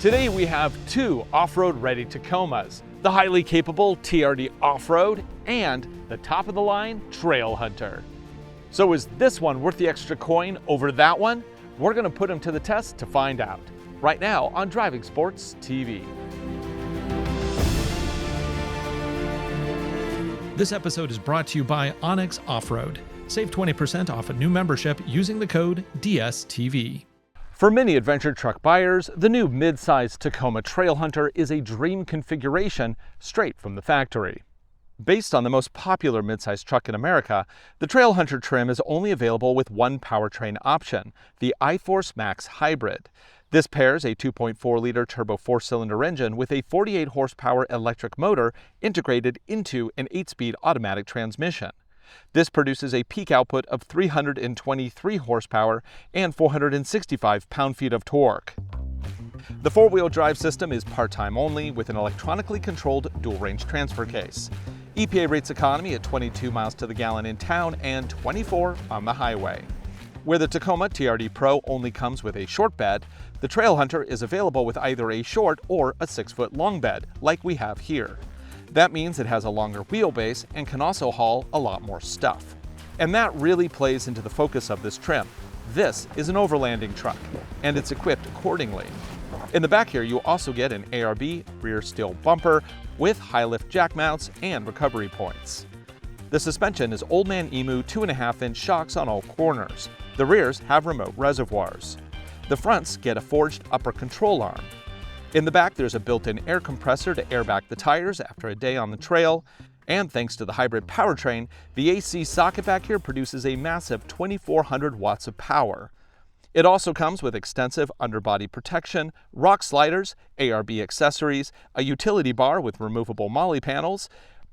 Today we have two off-road ready Tacomas, the highly capable TRD Off-Road and the top-of-the-line Trailhunter. So is this one worth the extra coin over that one? We're going to put them to the test to find out. Right now on Driving Sports TV. This episode is brought to you by MAX Off-Road. Save 20% off a new membership using the code DSTV. For many adventure truck buyers, the new mid-size Tacoma Trailhunter is a dream configuration straight from the factory. Based on the most popular mid-size truck in America, the Trailhunter trim is only available with one powertrain option, the iForce MAX Hybrid. This pairs a 2.4-liter turbo 4-cylinder engine with a 48-horsepower electric motor integrated into an 8-speed automatic transmission. This produces a peak output of 323 horsepower and 465 pound-feet of torque. The four-wheel drive system is part-time only with an electronically controlled dual-range transfer case. EPA rates economy at 22 miles to the gallon in town and 24 on the highway. Where the Tacoma TRD Pro only comes with a short bed, the Trailhunter is available with either a short or a 6-foot long bed, like we have here. That means it has a longer wheelbase and can also haul a lot more stuff. And that really plays into the focus of this trim. This is an overlanding truck, and it's equipped accordingly. In the back here, you also get an ARB rear steel bumper with high-lift jack mounts and recovery points. The suspension is Old Man Emu 2.5-inch shocks on all corners. The rears have remote reservoirs. The fronts get a forged upper control arm. In the back, there's a built-in air compressor to air back the tires after a day on the trail. And thanks to the hybrid powertrain, the AC socket back here produces a massive 2,400 watts of power. It also comes with extensive underbody protection, rock sliders, ARB accessories, a utility bar with removable MOLLE panels,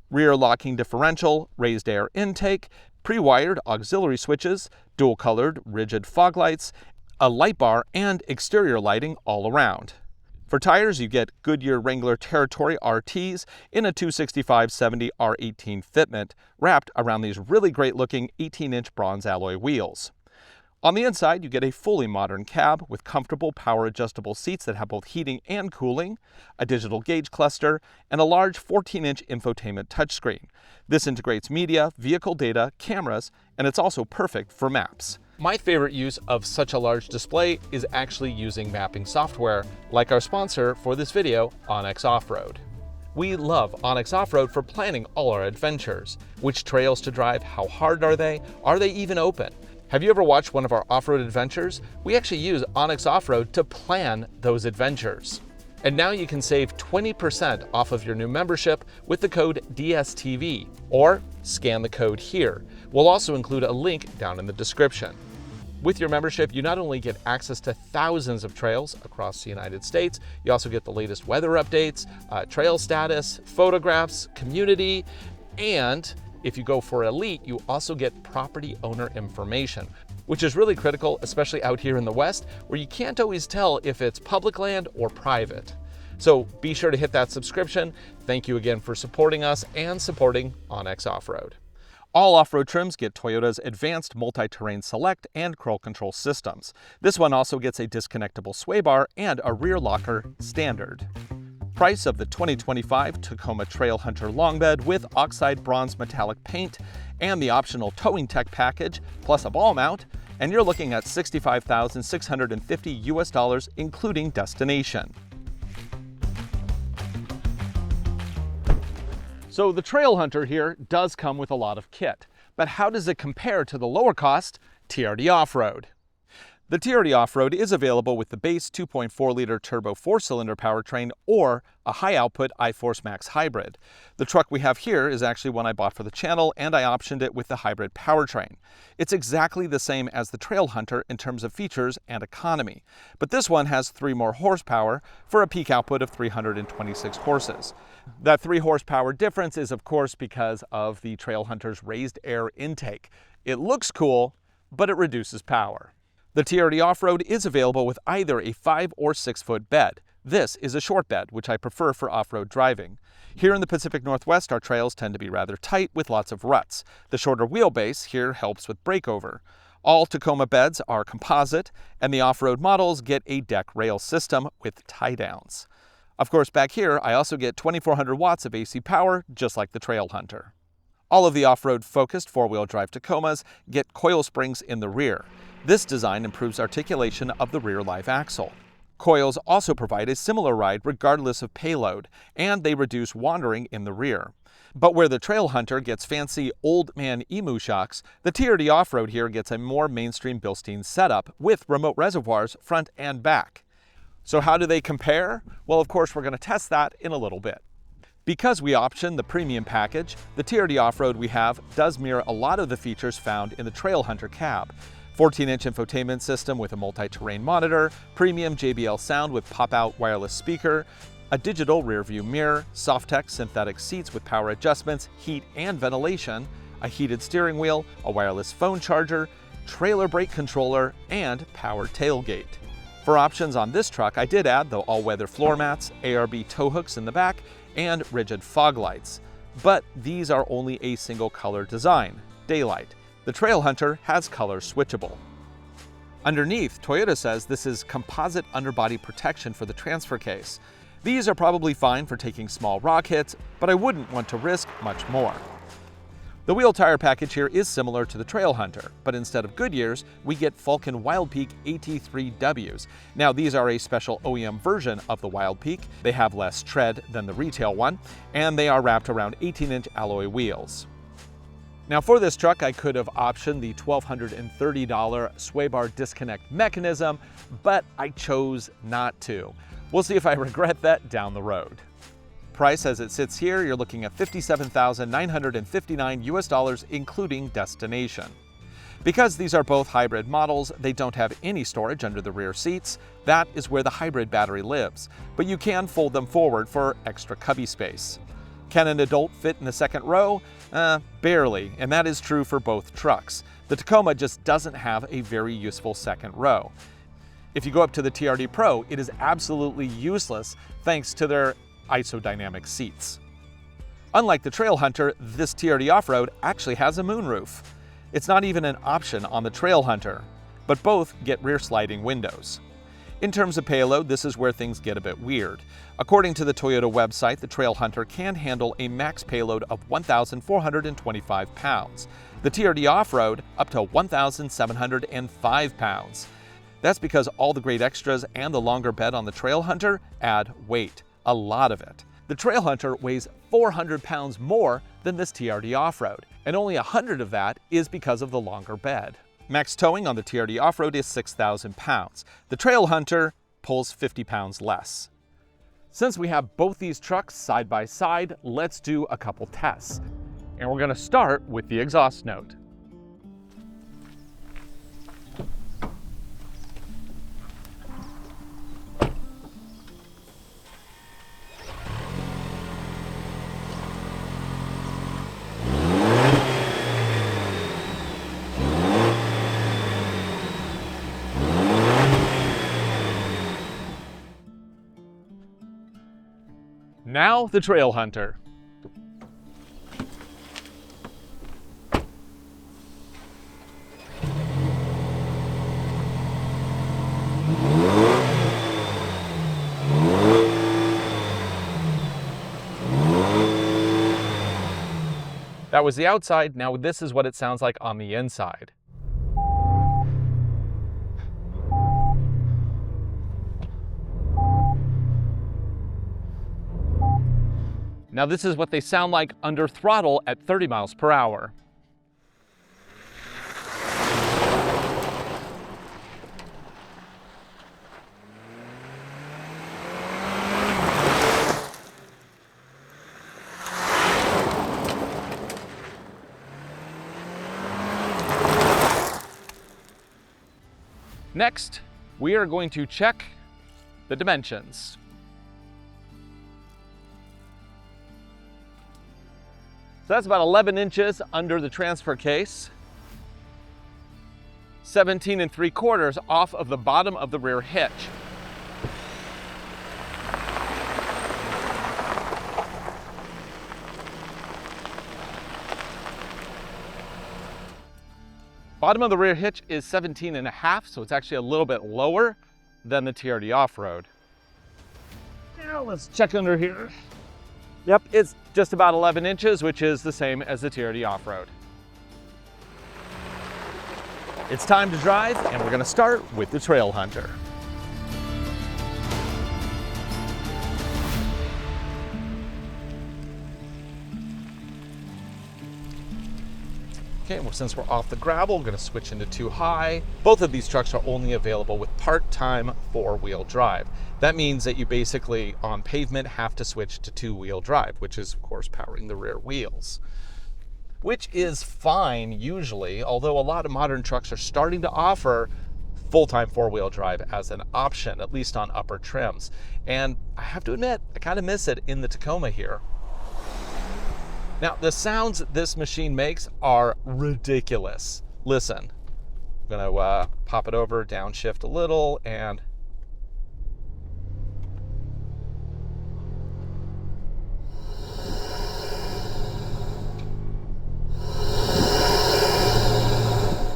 rear locking differential, raised air intake, pre-wired auxiliary switches, dual-colored rigid fog lights, a light bar, and exterior lighting all around. For tires, you get Goodyear Wrangler Territory RTs in a 265/70 R18 fitment, wrapped around these really great-looking 18-inch bronze alloy wheels. On the inside, you get a fully modern cab with comfortable power-adjustable seats that have both heating and cooling, a digital gauge cluster, and a large 14-inch infotainment touchscreen. This integrates media, vehicle data, cameras, and it's also perfect for maps. My favorite use of such a large display is actually using mapping software, like our sponsor for this video, MAX Off-Road. We love MAX Off-Road for planning all our adventures. Which trails to drive, how hard are they even open? Have you ever watched one of our off-road adventures? We actually use MAX Off-Road to plan those adventures. And now you can save 20% off of your new membership with the code DSTV, or scan the code here. We'll also include a link down in the description. With your membership, you not only get access to thousands of trails across the United States, you also get the latest weather updates, trail status, photographs, community, and if you go for Elite, you also get property owner information, which is really critical, especially out here in the West, where you can't always tell if it's public land or private. So be sure to hit that subscription. Thank you again for supporting us and supporting MAX Off-Road. All off-road trims get Toyota's advanced multi-terrain select and crawl control systems. This one also gets a disconnectable sway bar and a rear locker standard. Price of the 2025 Tacoma Trailhunter long bed with oxide bronze metallic paint and the optional towing tech package plus a ball mount, and you're looking at $65,650 US including destination. So the Trailhunter here does come with a lot of kit, but how does it compare to the lower cost TRD Off-Road? The TRD Off-Road is available with the base 2.4-liter turbo 4-cylinder powertrain or a high-output iForce MAX Hybrid. The truck we have here is actually one I bought for the channel, and I optioned it with the hybrid powertrain. It's exactly the same as the Trailhunter in terms of features and economy, but this one has 3 more horsepower for a peak output of 326 horses. That 3 horsepower difference is of course because of the Trailhunter's raised air intake. It looks cool, but it reduces power. The TRD Off-Road is available with either a 5 or 6-foot bed. This is a short bed, which I prefer for off-road driving. Here in the Pacific Northwest, our trails tend to be rather tight with lots of ruts. The shorter wheelbase here helps with breakover. All Tacoma beds are composite, and the off-road models get a deck rail system with tie-downs. Of course, back here, I also get 2,400 watts of AC power, just like the Trailhunter. All of the off-road focused four-wheel drive Tacomas get coil springs in the rear. This design improves articulation of the rear live axle. Coils also provide a similar ride regardless of payload, and they reduce wandering in the rear. But where the Trailhunter gets fancy old man emu shocks, the TRD Off-Road here gets a more mainstream Bilstein setup with remote reservoirs front and back. So how do they compare? Well, of course, we're going to test that in a little bit. Because we option the premium package, the TRD Off-Road we have does mirror a lot of the features found in the Trailhunter cab. 14-inch infotainment system with a multi-terrain monitor, premium JBL sound with pop-out wireless speaker, a digital rear-view mirror, Softex synthetic seats with power adjustments, heat and ventilation, a heated steering wheel, a wireless phone charger, trailer brake controller, and power tailgate. For options on this truck, I did add the all-weather floor mats, ARB tow hooks in the back, and rigid fog lights. But these are only a single color design, daylight. The Trailhunter has color switchable. Underneath, Toyota says this is composite underbody protection for the transfer case. These are probably fine for taking small rock hits, but I wouldn't want to risk much more. The wheel tire package here is similar to the Trailhunter, but instead of Goodyears, we get Falken Wildpeak AT3Ws. Now, these are a special OEM version of the Wildpeak. They have less tread than the retail one, and they are wrapped around 18-inch alloy wheels. Now, for this truck, I could have optioned the $1,230 sway bar disconnect mechanism, but I chose not to. We'll see if I regret that down the road. Price as it sits here, you're looking at $57,959 US, including destination. Because these are both hybrid models, they don't have any storage under the rear seats. That is where the hybrid battery lives, but you can fold them forward for extra cubby space. Can an adult fit in the second row? Barely, and that is true for both trucks. The Tacoma just doesn't have a very useful second row. If you go up to the TRD Pro, it is absolutely useless thanks to their isodynamic seats. Unlike the Trailhunter, this TRD Off-Road actually has a moonroof. It's not even an option on the Trailhunter, but both get rear sliding windows. In terms of payload, this is where things get a bit weird. According to the Toyota website, the Trailhunter can handle a max payload of 1,425 pounds. The TRD Off-Road up to 1,705 pounds. That's because all the great extras and the longer bed on the Trailhunter add weight. A lot of it. The Trailhunter weighs 400 pounds more than this TRD Off-Road, and only 100 of that is because of the longer bed. Max towing on the TRD Off-Road is 6,000 pounds. The Trailhunter pulls 50 pounds less. Since we have both these trucks side by side, let's do a couple tests. And we're going to start with the exhaust note. Now the Trailhunter. That was the outside, now this is what it sounds like on the inside. Now this is what they sound like under throttle at 30 miles per hour. Next, we are going to check the dimensions. So that's about 11 inches under the transfer case, 17 3/4 off of the bottom of the rear hitch. Bottom of the rear hitch is 17.5, so it's actually a little bit lower than the TRD Off-Road. Now let's check under here. Yep, it's just about 11 inches, which is the same as the TRD Off-Road. It's time to drive, and we're gonna start with the Trailhunter. Okay, well, since we're off the gravel, we're gonna switch into 2 high. Both of these trucks are only available with part-time 4-wheel drive. That means that you basically, on pavement, have to switch to 2-wheel drive, which is, of course, powering the rear wheels. Which is fine, usually, although a lot of modern trucks are starting to offer full-time 4-wheel drive as an option, at least on upper trims. And I have to admit, I kind of miss it in the Tacoma here. Now, the sounds this machine makes are ridiculous. Listen, I'm gonna pop it over, downshift a little, and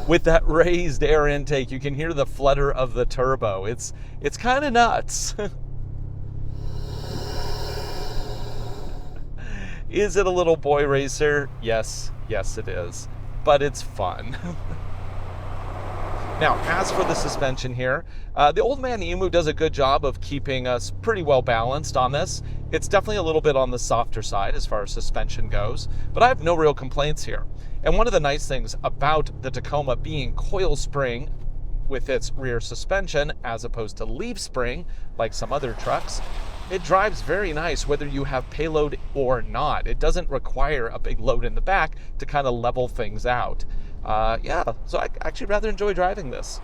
with that raised air intake, you can hear the flutter of the turbo. It's kind of nuts. Is it a little boy racer? Yes, it is, but it's fun. Now, as for the suspension here, the old man Emu does a good job of keeping us pretty well balanced on this. It's definitely a little bit on the softer side as far as suspension goes, but I have no real complaints here. And one of the nice things about the Tacoma being coil spring with its rear suspension as opposed to leaf spring like some other trucks, it drives very nice whether you have payload or not. It doesn't require a big load in the back to kind of level things out. Yeah, so I actually rather enjoy driving this.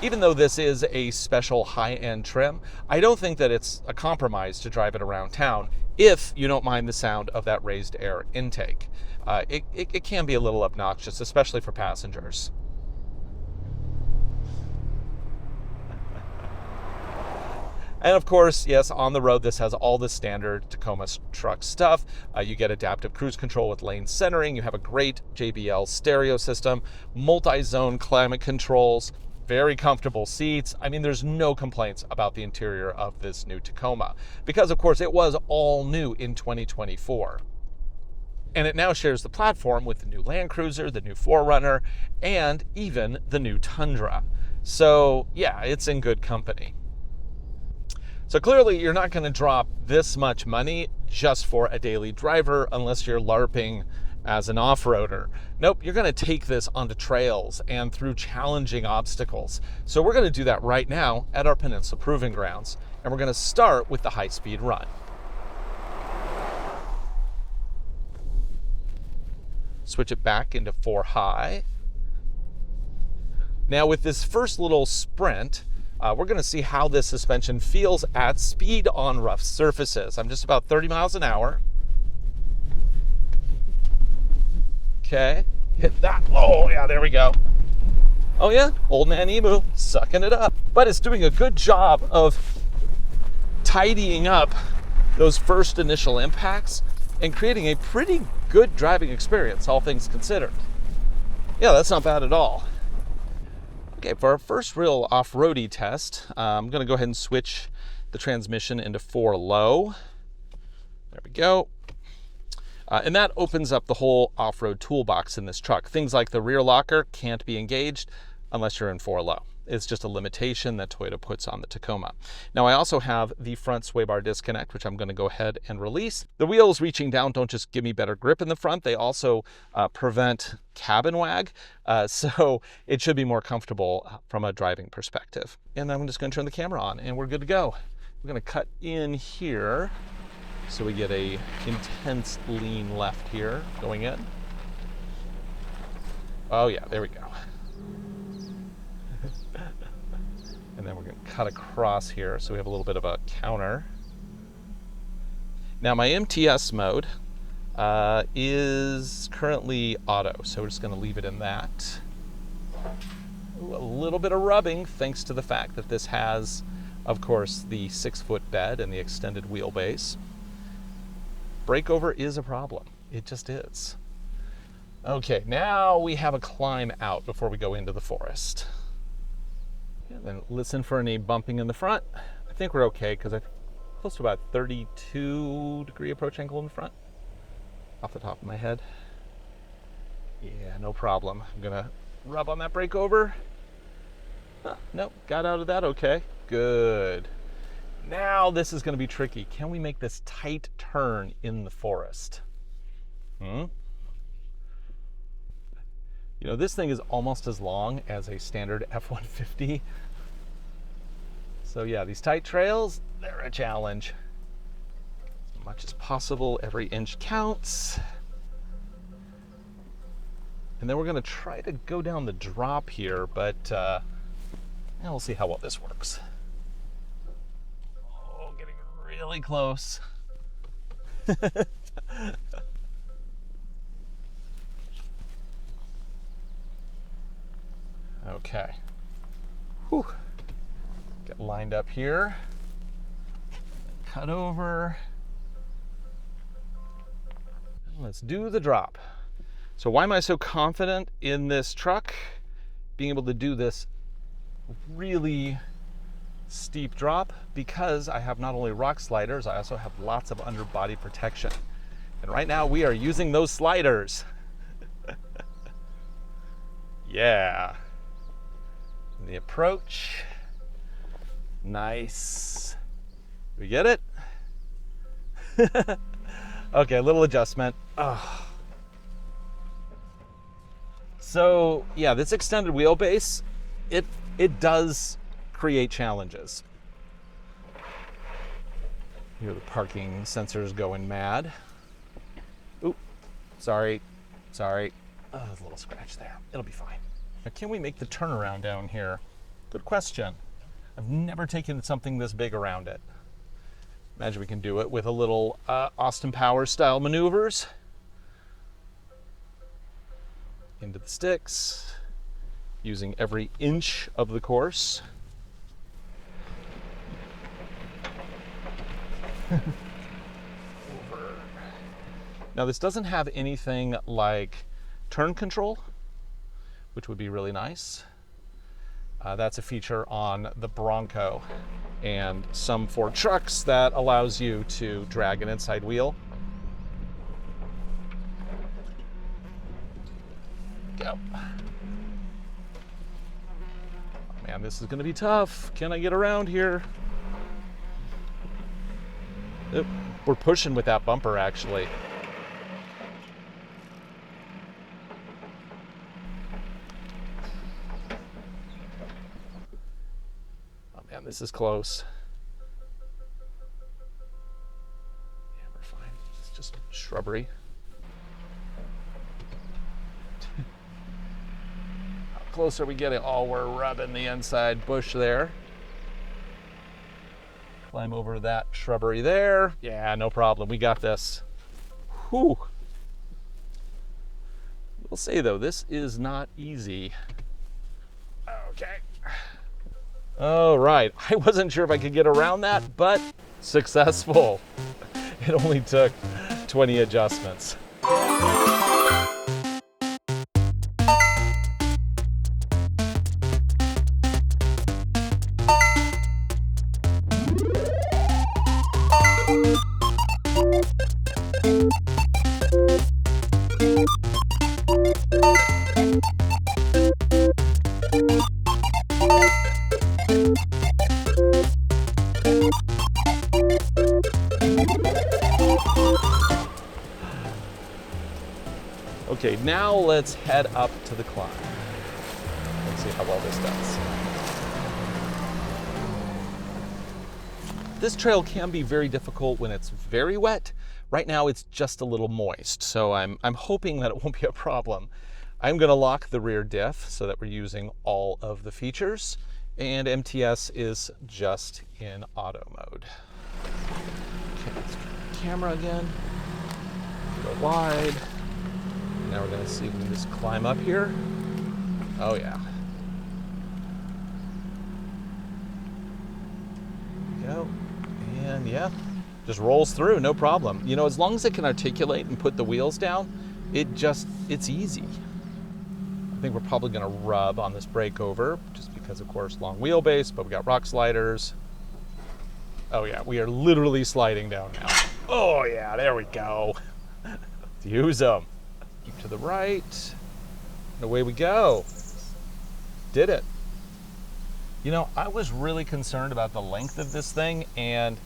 Even though this is a special high-end trim, I don't think that it's a compromise to drive it around town if you don't mind the sound of that raised air intake. It can be a little obnoxious, especially for passengers. And of course, yes, on the road, this has all the standard Tacoma truck stuff. You get adaptive cruise control with lane centering. You have a great JBL stereo system, multi-zone climate controls, very comfortable seats. I mean, there's no complaints about the interior of this new Tacoma because, of course, it was all new in 2024. And it now shares the platform with the new Land Cruiser, the new 4Runner, and even the new Tundra. So yeah, it's in good company. So clearly you're not going to drop this much money just for a daily driver unless you're LARPing as an off-roader. Nope, you're going to take this onto trails and through challenging obstacles. So we're going to do that right now at our Peninsula Proving Grounds. And we're going to start with the high-speed run. Switch it back into 4 high. Now with this first little sprint, we're going to see how this suspension feels at speed on rough surfaces. I'm just about 30 miles an hour. Okay, hit that. Oh yeah, there we go. Oh yeah, old man Emu sucking it up. But it's doing a good job of tidying up those first initial impacts and creating a pretty good driving experience, all things considered. Yeah, that's not bad at all. Okay, for our first real off-roady test, I'm going to go ahead and switch the transmission into 4 low. There we go. And that opens up the whole off-road toolbox in this truck. Things like the rear locker can't be engaged unless you're in 4 low. It's just a limitation that Toyota puts on the Tacoma. Now I also have the front sway bar disconnect, which I'm going to go ahead and release. The wheels reaching down don't just give me better grip in the front, they also prevent cabin wag, so it should be more comfortable from a driving perspective. And I'm just going to turn the camera on and we're good to go. We're going to cut in here so we get a intense lean left here going in. Oh yeah, there we go. And then we're going to cut across here so we have a little bit of a counter. Now my MTS mode is currently auto, so we're just going to leave it in that. Ooh, a little bit of rubbing thanks to the fact that this has, of course, the 6-foot bed and the extended wheelbase. Breakover is a problem. It just is. Okay, now we have a climb out before we go into the forest. And then listen for any bumping in the front. I think we're okay because I'm close to about 32-degree approach angle in the front, off the top of my head. Yeah, no problem. I'm gonna rub on that brake over. Nope, got out of that okay. Good. Now this is gonna be tricky. Can we make this tight turn in the forest? You know, this thing is almost as long as a standard F-150. So yeah, these tight trails, they're a challenge. As much as possible, every inch counts. And then we're gonna try to go down the drop here, but we'll see how well this works. Oh, getting really close. Okay. Whew. Get lined up here. Cut over. Let's do the drop. So why am I so confident in this truck being able to do this really steep drop? Because I have not only rock sliders, I also have lots of underbody protection. And right now we are using those sliders. Yeah. The approach. Nice. We get it? Okay, a little adjustment. Oh. So yeah, this extended wheelbase, it does create challenges. Here the parking sensors going mad. Oop, sorry. Oh, there's a little scratch there. It'll be fine. Now, can we make the turnaround down here? Good question. I've never taken something this big around it. Imagine we can do it with a little Austin Powers style maneuvers. Into the sticks, using every inch of the course. Over. Now this doesn't have anything like turn control, which would be really nice. That's a feature on the Bronco and some Ford trucks that allows you to drag an inside wheel. Go. Oh man, this is gonna be tough. Can I get around here? Oop, we're pushing with that bumper actually. Oh man, this is close. Yeah, we're fine. It's just shrubbery. Closer we get it, oh, we're rubbing the inside bush there. Climb over that shrubbery there. Yeah, no problem, we got this. Whew. We'll say though, this is not easy. Okay. All right, I wasn't sure if I could get around that, but successful. It only took 20 adjustments. Okay, now let's head up to the climb. Let's see how well this does. This trail can be very difficult when it's very wet. Right now it's just a little moist, so I'm hoping that it won't be a problem. I'm gonna lock the rear diff so that we're using all of the features, and MTS is just in auto mode. Okay, let's turn the camera again. Go wide. Now we're gonna see if we can just climb up here. Oh yeah. Go. And yeah, just rolls through, no problem. You know, as long as it can articulate and put the wheels down, it's easy. I think we're probably gonna rub on this brake over, just because of course long wheelbase, but we got rock sliders. Oh yeah, we are literally sliding down now. Oh yeah, there we go. Let's use them. Keep to the right, and away we go. Did it. You know, I was really concerned about the length of this thing, and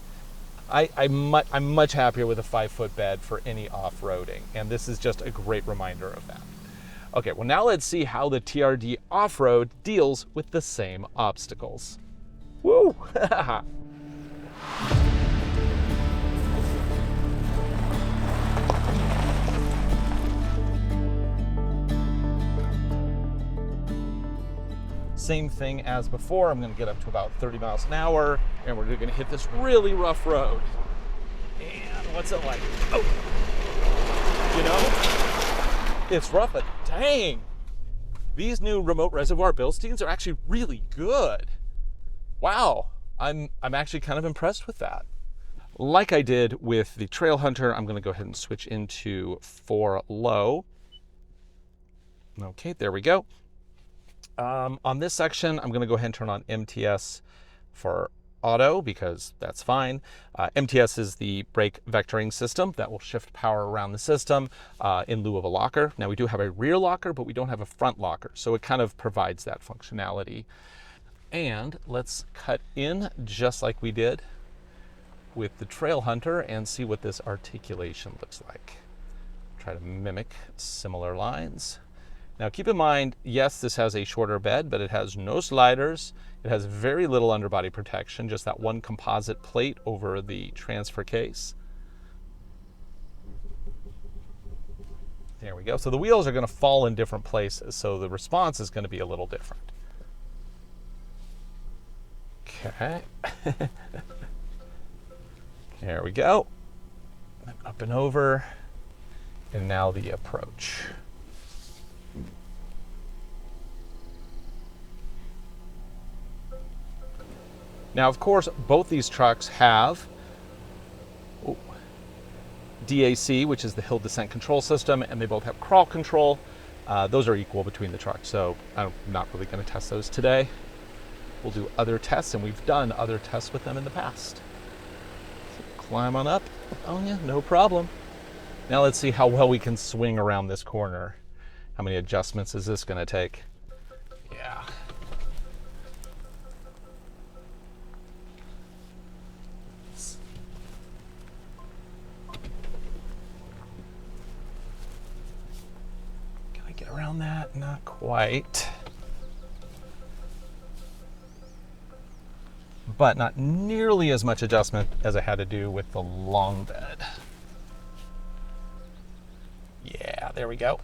I'm much happier with a 5-foot bed for any off-roading, and this is just a great reminder of that. Okay, well now let's see how the TRD Off-Road deals with the same obstacles. Woo! Same thing as before. I'm going to get up to about 30 miles an hour, and we're going to hit this really rough road. And what's it like? Oh, you know, it's rough, but dang, these new remote reservoir Bilsteins are actually really good. Wow, I'm actually kind of impressed with that. Like I did with the Trailhunter, I'm going to go ahead and switch into 4 low. Okay, there we go. On this section, I'm going to go ahead and turn on MTS for auto because that's fine. MTS is the brake vectoring system that will shift power around the system in lieu of a locker. Now we do have a rear locker, but we don't have a front locker, so it kind of provides that functionality. And let's cut in just like we did with the Trailhunter and see what this articulation looks like. Try to mimic similar lines. Now keep in mind, yes, this has a shorter bed, but it has no sliders. It has very little underbody protection, just that one composite plate over the transfer case. There we go. So the wheels are going to fall in different places, so the response is going to be a little different. Okay. There we go. Up and over. And now the approach. Now, of course, both these trucks have DAC, which is the hill descent control system, and they both have crawl control. Those are equal between the trucks, so I'm not really going to test those today. We'll do other tests, and we've done other tests with them in the past. So climb on up. Oh yeah, no problem. Now let's see how well we can swing around this corner. How many adjustments is this going to take? Yeah. Around that, not quite, but not nearly as much adjustment as I had to do with the long bed. Yeah, there we go.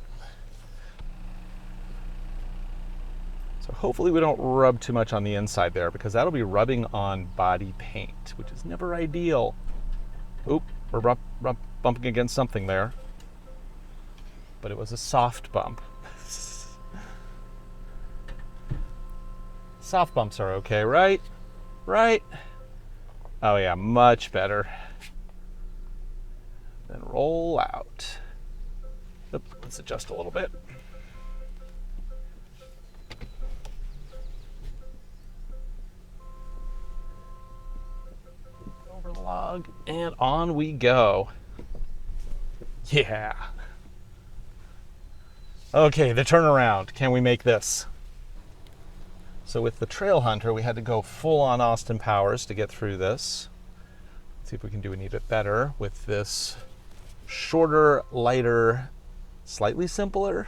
So hopefully we don't rub too much on the inside there, because that'll be rubbing on body paint, which is never ideal. Oop, we're bumping against something there, but it was a soft bump. Soft bumps are okay, right? Right? Oh yeah, much better. Then roll out. Oop, let's adjust a little bit. Over the log, and on we go. Yeah. Okay, the turnaround. Can we make this? So with the Trailhunter, we had to go full on Austin Powers to get through this. Let's see if we can do an even better with this shorter, lighter, slightly simpler.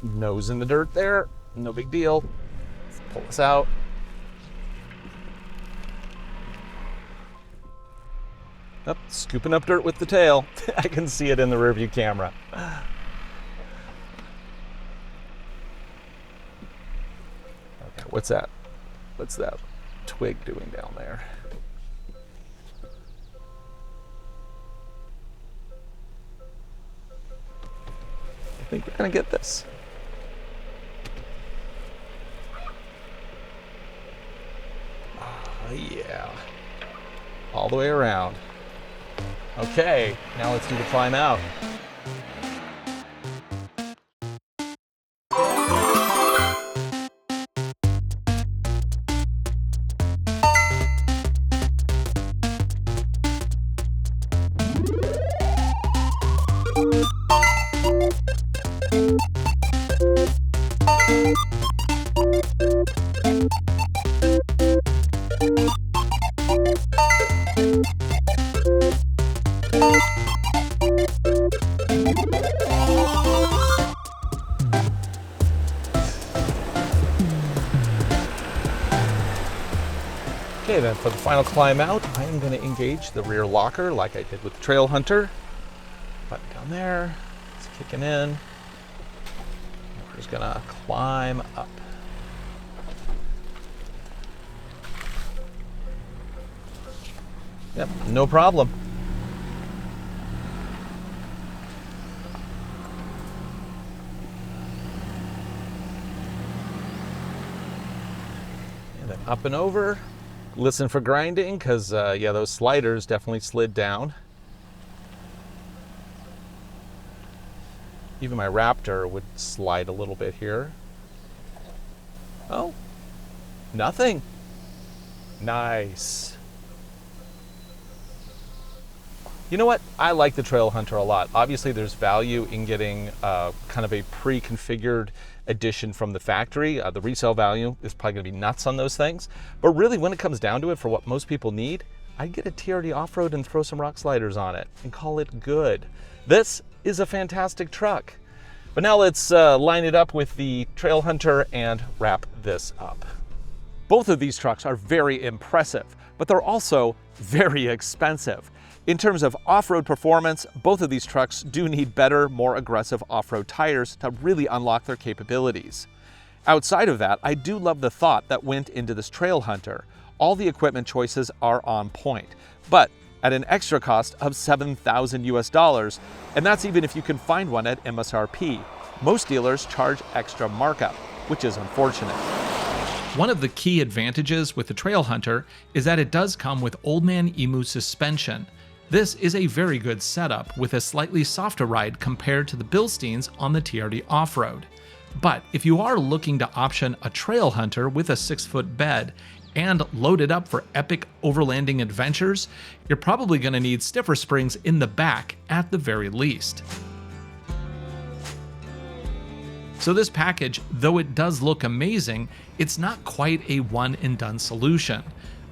Nose in the dirt there, no big deal. Let's pull this out. Oh, scooping up dirt with the tail. I can see it in the rearview camera. Okay, what's that? What's that twig doing down there? think we're gonna get this. Oh, yeah. All the way around. Okay, now let's do the climb out. Okay, then for the final climb out, I am going to engage the rear locker like I did with the Trailhunter. Button down there, it's kicking in. We're just going to climb up. Yep, no problem. And then up and over. Listen for grinding, because yeah, those sliders definitely slid down. Even my Raptor would slide a little bit here. Oh, nothing. Nice. You know what? I like the Trailhunter a lot. Obviously, there's value in getting kind of a pre-configured edition from the factory. The resale value is probably gonna be nuts on those things. But really, when it comes down to it, for what most people need, I'd get a TRD Off-Road and throw some rock sliders on it and call it good. This is a fantastic truck. But now let's line it up with the Trailhunter and wrap this up. Both of these trucks are very impressive, but they're also very expensive. In terms of off-road performance, both of these trucks do need better, more aggressive off-road tires to really unlock their capabilities. Outside of that, I do love the thought that went into this Trailhunter. All the equipment choices are on point, but at an extra cost of $7,000 US, and that's even if you can find one at MSRP. Most dealers charge extra markup, which is unfortunate. One of the key advantages with the Trailhunter is that it does come with Old Man Emu suspension. This is a very good setup with a slightly softer ride compared to the Bilsteins on the TRD Off-Road. But if you are looking to option a Trailhunter with a 6-foot bed and load it up for epic overlanding adventures, you're probably going to need stiffer springs in the back at the very least. So this package, though it does look amazing, it's not quite a one-and-done solution.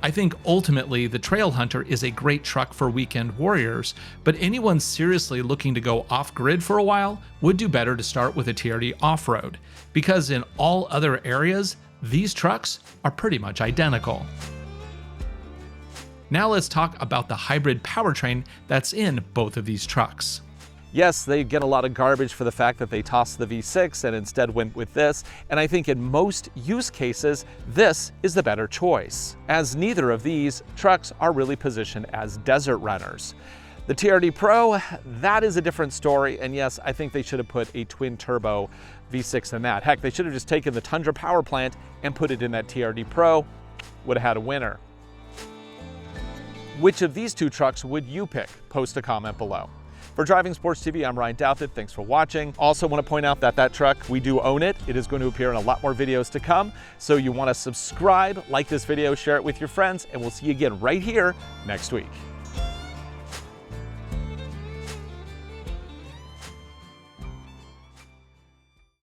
I think ultimately the Trailhunter is a great truck for weekend warriors, but anyone seriously looking to go off-grid for a while would do better to start with a TRD Off-Road, because in all other areas, these trucks are pretty much identical. Now let's talk about the hybrid powertrain that's in both of these trucks. Yes, they get a lot of garbage for the fact that they tossed the V6 and instead went with this, and I think in most use cases, this is the better choice, as neither of these trucks are really positioned as desert runners. The TRD Pro, that is a different story, and yes, I think they should have put a twin-turbo V6 in that. Heck, they should have just taken the Tundra power plant and put it in that TRD Pro, would have had a winner. Which of these two trucks would you pick? Post a comment below. For Driving Sports TV, I'm Ryan Douthit. Thanks for watching. Also want to point out that truck, we do own it. It is going to appear in a lot more videos to come. So you want to subscribe, like this video, share it with your friends, and we'll see you again right here next week.